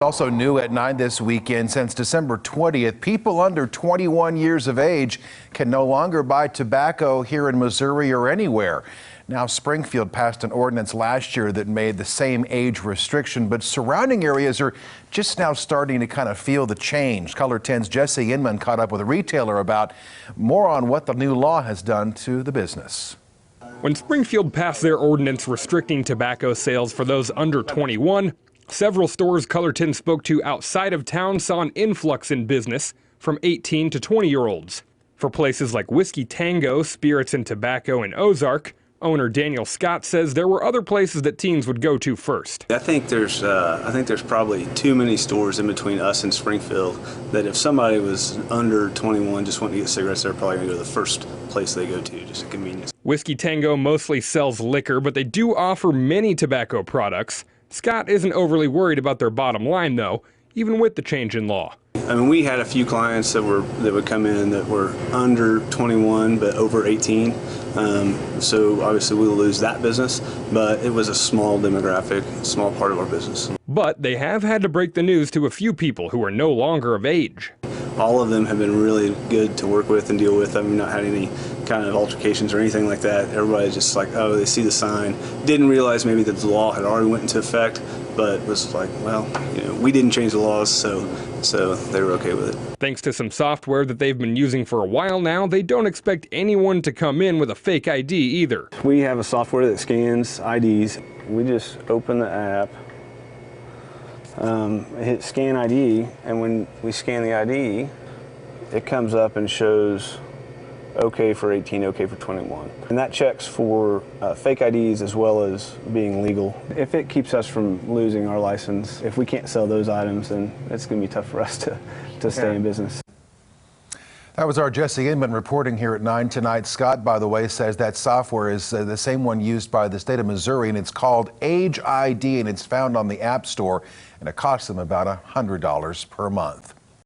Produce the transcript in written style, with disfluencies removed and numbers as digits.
Also new at 9 this weekend, since December 20th, people under 21 years of age can no longer buy tobacco here in Missouri or anywhere. Now, Springfield passed an ordinance last year that made the same age restriction, but surrounding areas are just now starting to kind of feel the change. Color 10's Jesse Inman caught up with a retailer about more on what the new law has done to the business. When Springfield passed their ordinance restricting tobacco sales for those under 21, several stores Color 10 spoke to outside of town saw an influx in business from 18 to 20-year-olds. For places like Whiskey Tango, Spirits and Tobacco in Ozark, owner Daniel Scott says there were other places that teens would go to first. I think there's probably too many stores in between us and Springfield that if somebody was under 21 just wanting to get cigarettes, they're probably going to go to the first place they go to, just a convenience. Whiskey Tango mostly sells liquor, but they do offer many tobacco products. Scott isn't overly worried about their bottom line, though, even with the change in law. I mean, we had a few clients that would come in that were under 21 but over 18. So obviously we'll lose that business, but it was a small demographic, small part of our business. But they have had to break the news to a few people who are no longer of age. All of them have been really good to work with and deal with. I've not had any kind of altercations or anything like that. Everybody's just like, oh, they see the sign. Didn't realize maybe that the law had already went into effect, but was like, well, you know, we didn't change the laws, so they were okay with it. Thanks to some software that they've been using for a while now, they don't expect anyone to come in with a fake ID either. We have a software that scans IDs. We just open the app, hit scan ID, and when we scan the ID, it comes up and shows okay for 18, okay for 21. And that checks for fake IDs as well as being legal. If it keeps us from losing our license, if we can't sell those items, then it's going to be tough for us to stay in business. That was our Jesse Inman reporting here at 9 tonight. Scott, by the way, says that software is the same one used by the state of Missouri, and it's called Age ID, and it's found on the App Store, and it costs them about $100 per month.